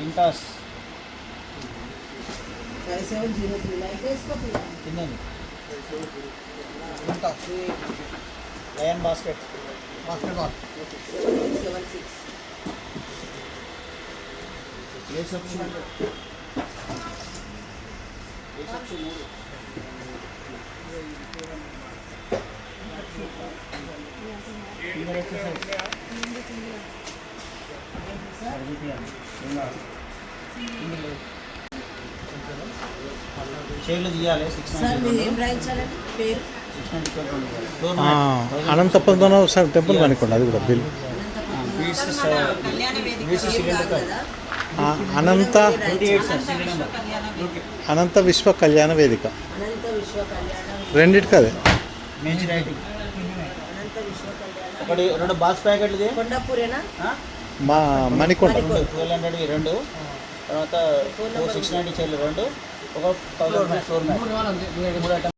Intas 5703 light వేసుకో కిందండి Intas lion basket ball 76 ఏ substitute షేర్లు తీయాలి. అనంతపురం టెంపుల్ కనుక్కోండి, అది కూడా బిల్. అనంత విశ్వ కళ్యాణ వేదిక రెండిటికి అదే ఒకటి 2 బాక్స్ ప్యాకెట్లు మా మణికొండ 1200 2, తర్వాత 690 చైర్లు 2, ఒక 1000 ఫ్లోర్ మ్యాట్ 3 ఐటమ్.